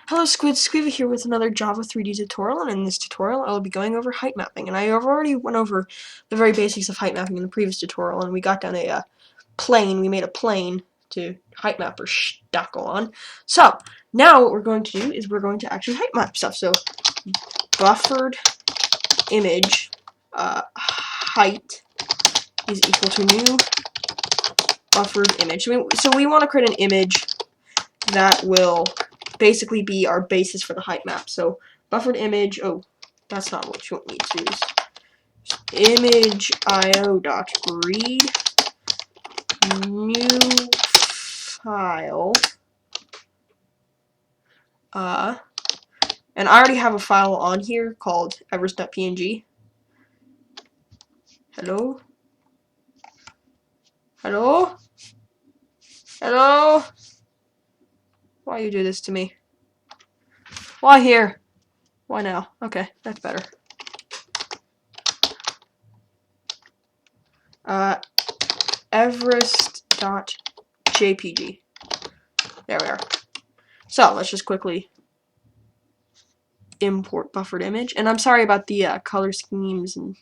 Hello Squid, Squeever here with another Java 3D tutorial, and in this tutorial I will be going over height mapping. And I have already went over the very basics of height mapping in the previous tutorial, and we got down a plane. We made a plane to height map our stucco on. So now what we're going to do is we're going to actually height map stuff. So buffered image height is equal to new buffered image. So we want to create an image that will basically be our basis for the height map. So buffered image, oh, that's not what you need to use. Image io.read new file. And I already have a file on here called everest.png. Hello? Hello? Hello? Why you do this to me? Why here? Why now? Okay, that's better. Everest.jpg. There we are. So let's just quickly import buffered image. And I'm sorry about the color schemes and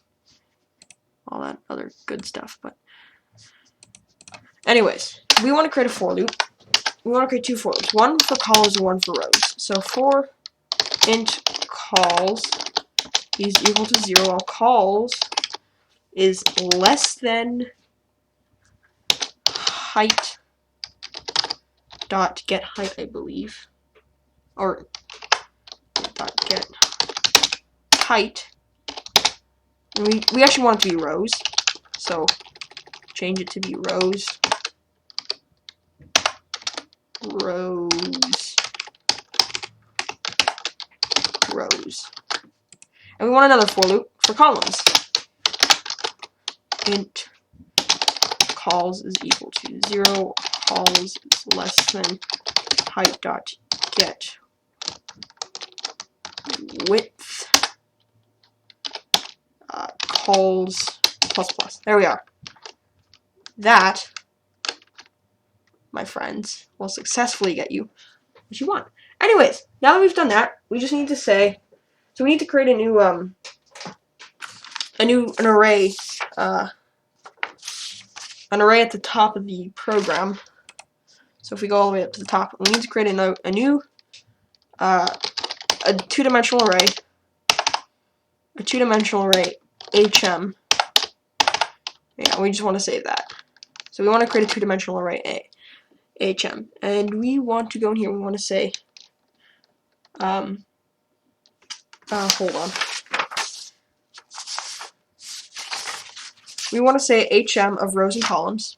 all that other good stuff, but anyways, we want to create a for loop. We want to create two for loops, one for calls and one for rows. So for int calls is equal to 0, while calls is less than height dot get height, I believe, or dot get height. And we actually want it to be rows, so change it to be rows. Rows. And we want another for loop for columns. Int calls is equal to 0, calls is less than height dot get width, calls plus. There we are. That, my friends, will successfully get you what you want. Anyways, now that we've done that, we just need to say, so we need to create a new an array at the top of the program. So if we go all the way up to the top, we need to create a new two-dimensional array, HM. Yeah, we just want to save that. So we want to create a two-dimensional array HM, and we want to go in here. We want to say, hold on. We want to say HM of rows and columns.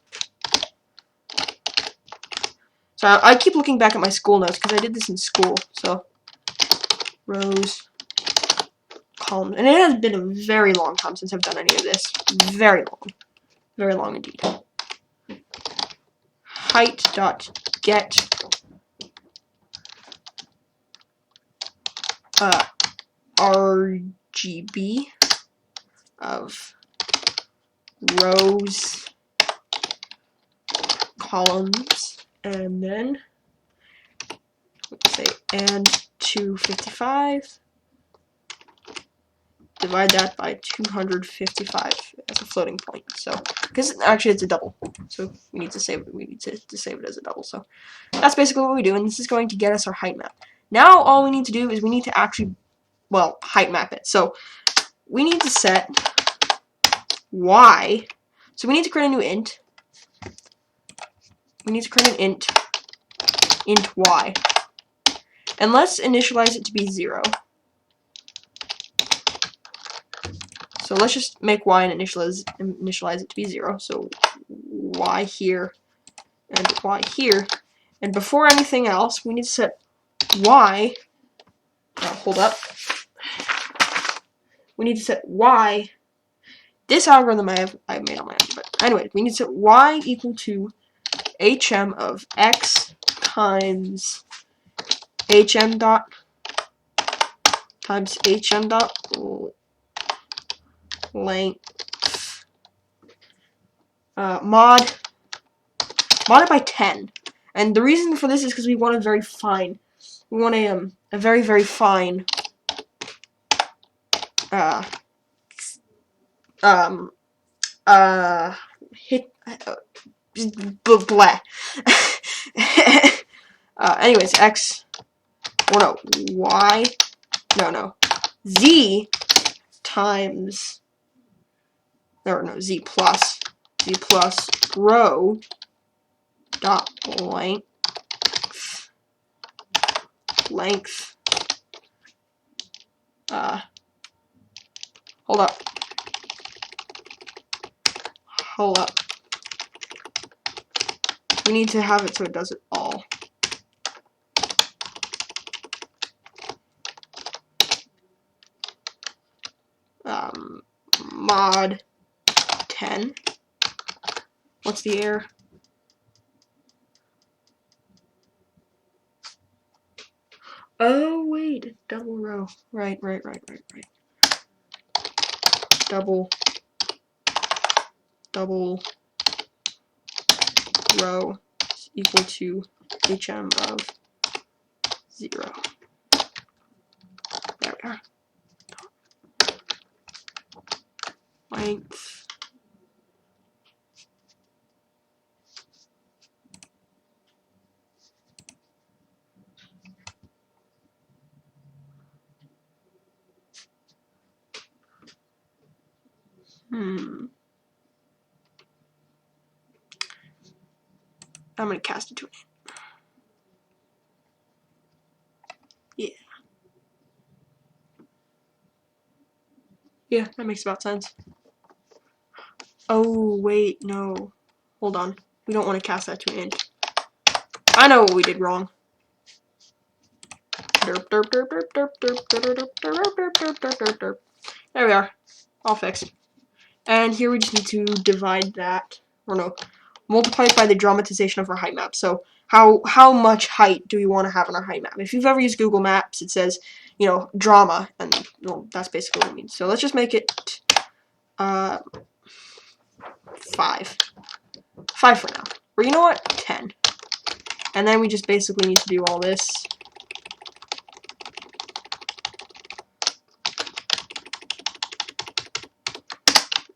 So I keep looking back at my school notes because I did this in school. So rows, columns, and it has been a very long time since I've done any of this. Very long indeed. Height dot get RGB of rows, columns, and then let's say and 255. Divide that by 255 as a floating point. So, because actually it's a double, so we need to save it. We need to save it as a double. So that's basically what we do, and this is going to get us our height map. Now all we need to do is we need to actually, well, height map it. So we need to set y. So we need to create a new int. We need to create an int y, and let's initialize it to be 0. So let's just make y and initialize it to be 0. So y here and y here. And before anything else, we need to set y. Hold up. We need to set y. This algorithm I made on my own. But anyway, we need to set y equal to hm of x times hm dot length mod it by 10, and the reason for this is because we want it very fine. we want a very, very fine hit blah. Anyways, x, or no, y, no, z times, or no, z plus row dot length, hold up, we need to have it so it does it all. Mod 10. What's the error? Oh wait, double row. Right. Double row is equal to HM of 0. There we are. Length. I'm gonna cast it to an end. Yeah. Yeah, that makes about sense. Oh, wait, no. Hold on. We don't want to cast that to an end. I know what we did wrong. There we are. All fixed. And here we just need to divide that, or no, multiply it by the dramatization of our height map. So how much height do we want to have on our height map? If you've ever used Google Maps, it says, you know, drama, and well, that's basically what it means. So let's just make it 5. 5 for now. Or you know what? 10. And then we just basically need to do all this.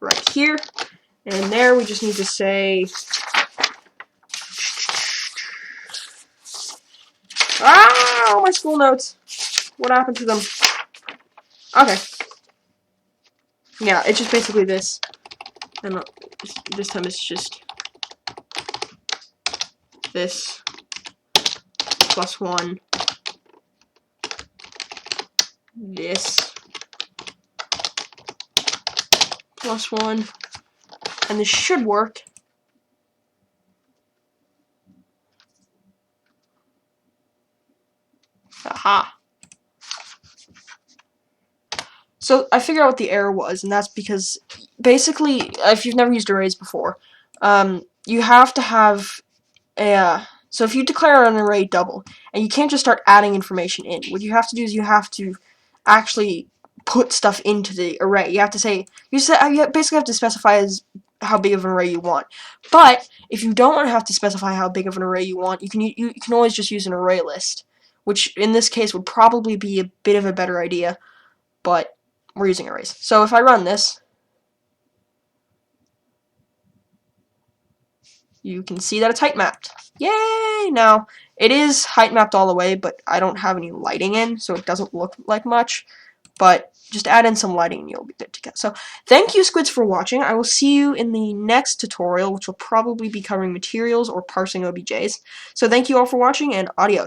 Right here. And there we just need to say all my school notes. What happened to them? Okay. Yeah, it's just basically this. And this time it's just this plus 1. This plus 1. And this should work. Aha. So I figured out what the error was, and that's because basically, if you've never used arrays before, you have to have a, so if you declare an array double, and you can't just start adding information in, what you have to do is you have to actually put stuff into the array. You have to say, you basically have to specify as how big of an array you want. But if you don't want to have to specify how big of an array you want, you can always just use an array list, which in this case would probably be a bit of a better idea, but we're using arrays. So if I run this, you can see that it's height mapped. Yay! Now, it is height mapped all the way, but I don't have any lighting in, so it doesn't look like much. But just add in some lighting and you'll be good to go. So, thank you, Squids, for watching. I will see you in the next tutorial, which will probably be covering materials or parsing OBJs. So, thank you all for watching, and adios.